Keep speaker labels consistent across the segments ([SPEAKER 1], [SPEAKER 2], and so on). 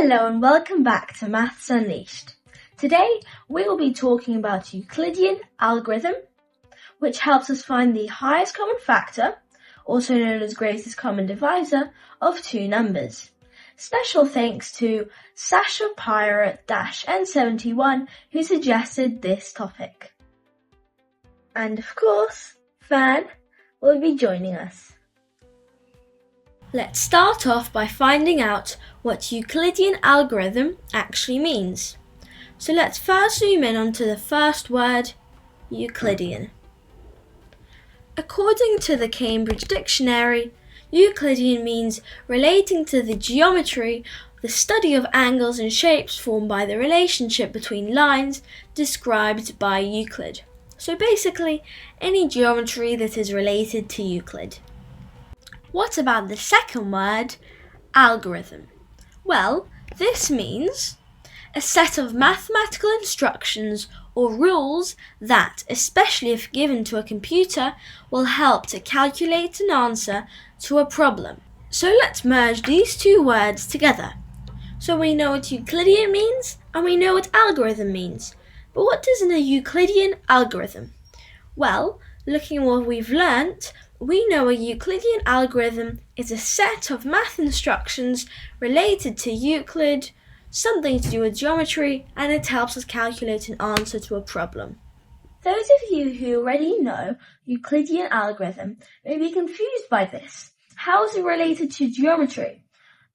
[SPEAKER 1] Hello and welcome back to Maths Unleashed. Today we will be talking about Euclidean algorithm, which helps us find the highest common factor, also known as greatest common divisor, of two numbers. Special thanks to Sasha Pirate-N71 who suggested this topic. And of course, Fan will be joining us. Let's start off by finding out what Euclidean algorithm actually means. So let's first zoom in onto the first word, Euclidean. According to the Cambridge Dictionary, Euclidean means relating to the geometry, the study of angles and shapes formed by the relationship between lines described by Euclid. So basically, any geometry that is related to Euclid. What about the second word, algorithm? Well, this means a set of mathematical instructions or rules that, especially if given to a computer, will help to calculate an answer to a problem. So let's merge these two words together. So we know what Euclidean means and we know what algorithm means. But what is a Euclidean algorithm? Well, looking at what we've learnt, we know a Euclidean algorithm is a set of math instructions related to Euclid, something to do with geometry, and it helps us calculate an answer to a problem. Those of you who already know Euclidean algorithm may be confused by this. How is it related to geometry?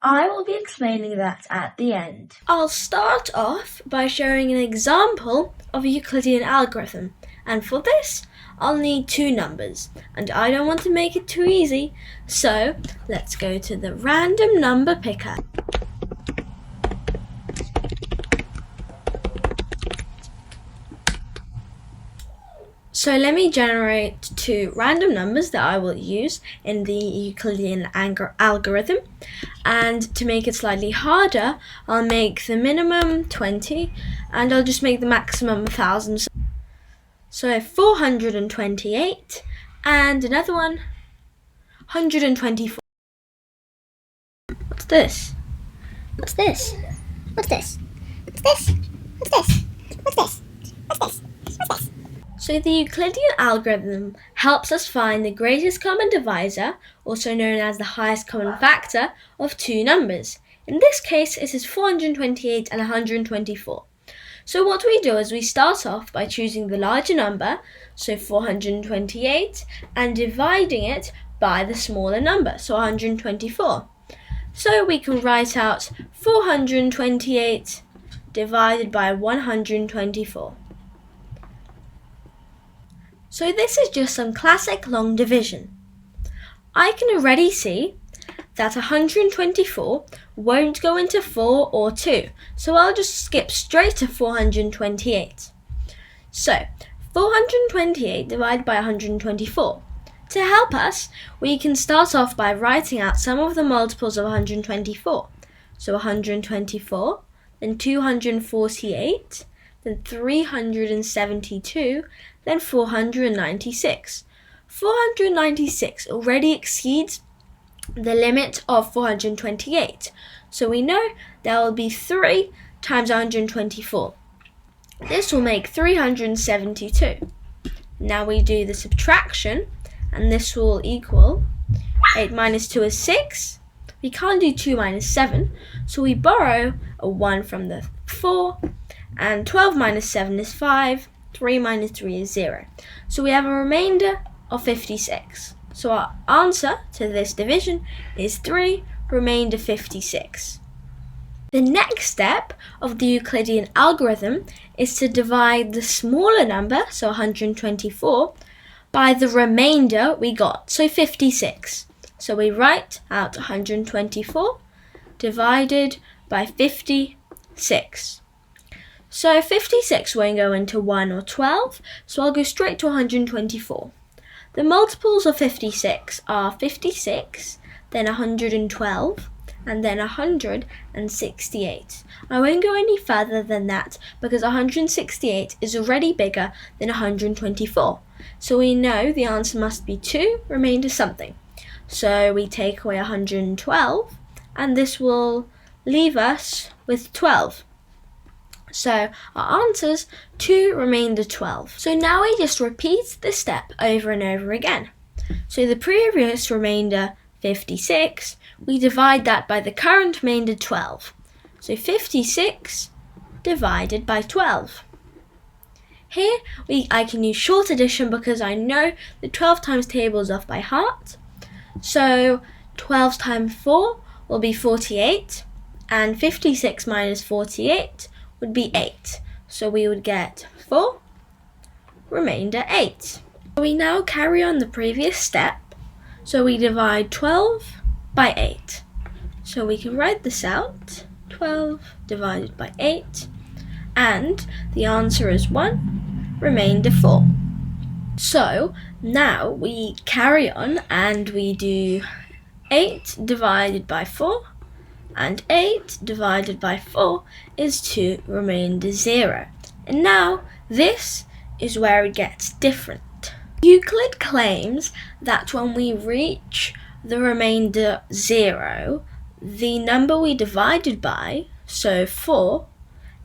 [SPEAKER 1] I will be explaining that at the end. I'll start off by showing an example of a Euclidean algorithm, and for this, I'll need two numbers, and I don't want to make it too easy, so let's go to the random number picker. So let me generate two random numbers that I will use in the Euclidean algorithm, and to make it slightly harder, I'll make the minimum 20 and I'll just make the maximum 1000. So I have 428 and another one, 124. What's this?
[SPEAKER 2] What's this? What's this? What's this? What's this? What's this? What's this? What's this?
[SPEAKER 1] So the Euclidean algorithm helps us find the greatest common divisor, also known as the highest common factor, of two numbers. In this case, it is 428 and 124. So what we do is we start off by choosing the larger number, so 428, and dividing it by the smaller number, so 124. So we can write out 428 divided by 124. So this is just some classic long division. I can already see that 124 won't go into 4 or 2, so I'll just skip straight to 428. So 428 divided by 124. To help us, we can start off by writing out some of the multiples of 124. So 124, then 248, then 372, then 496. 496 already exceeds the limit of 428. So we know there will be 3 times 124. This will make 372. Now we do the subtraction, and this will equal 8 minus 2 is 6. We can't do 2 minus 7, so we borrow a 1 from the 4, and 12 minus 7 is 5, 3 minus 3 is 0. So we have a remainder of 56. So our answer to this division is 3, remainder 56. The next step of the Euclidean algorithm is to divide the smaller number, so 124, by the remainder we got, so 56. So we write out 124 divided by 56. So 56 won't go into 1 or 12, so I'll go straight to 124. The multiples of 56 are 56, then 112, and then 168. I won't go any further than that because 168 is already bigger than 124. So we know the answer must be 2, remainder something. So we take away 112, and this will leave us with 12. So our answer's 2 remainder 12. So now we just repeat this step over and over again. So the previous remainder 56, we divide that by the current remainder 12. So 56 divided by 12. Here I can use short addition because I know the 12 times table is off by heart. So 12 times 4 will be 48, and 56 minus 48 would be 8. So we would get 4, remainder 8. We now carry on the previous step. So we divide 12 by 8. So we can write this out. 12 divided by 8. And the answer is 1, remainder 4. So now we carry on and we do 8 divided by 4. And 8 divided by 4 is 2, remainder 0. And now this is where it gets different. Euclid claims that when we reach the remainder 0, the number we divided by, so 4,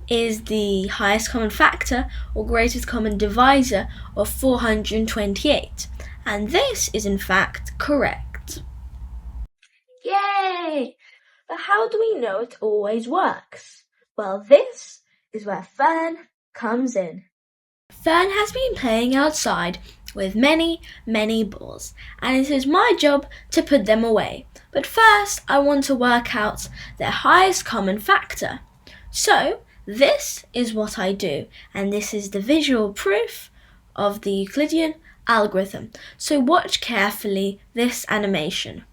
[SPEAKER 1] is the highest common factor or greatest common divisor of 428. And this is in fact correct. Yay! But how do we know it always works? Well, this is where Fern comes in. Fern has been playing outside with many balls, and it is my job to put them away. But first, I want to work out their highest common factor. So, this is what I do, and this is the visual proof of the Euclidean algorithm. So watch carefully this animation.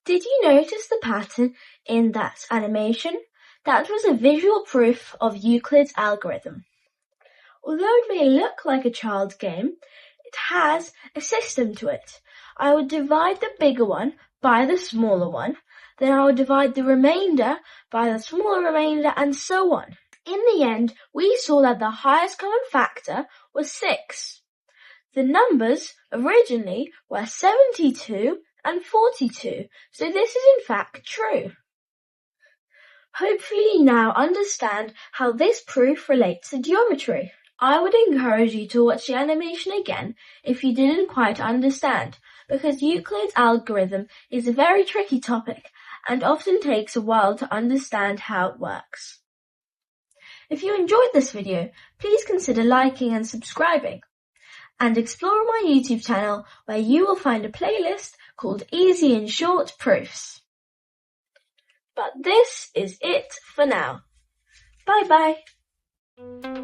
[SPEAKER 1] Did you notice the pattern in that animation? That was a visual proof of Euclid's algorithm. Although it may look like a child's game, it has a system to it. I would divide the bigger one by the smaller one, then I would divide the remainder by the smaller remainder, and so on. In the end, we saw that the highest common factor was 6. The numbers originally were 72 and 42, so this is in fact true. Hopefully you now understand how this proof relates to geometry. I would encourage you to watch the animation again if you didn't quite understand, because Euclid's algorithm is a very tricky topic and often takes a while to understand how it works. If you enjoyed this video, please consider liking and subscribing, and explore my YouTube channel where you will find a playlist called Easy and Short Proofs. But this is it for now. Bye bye.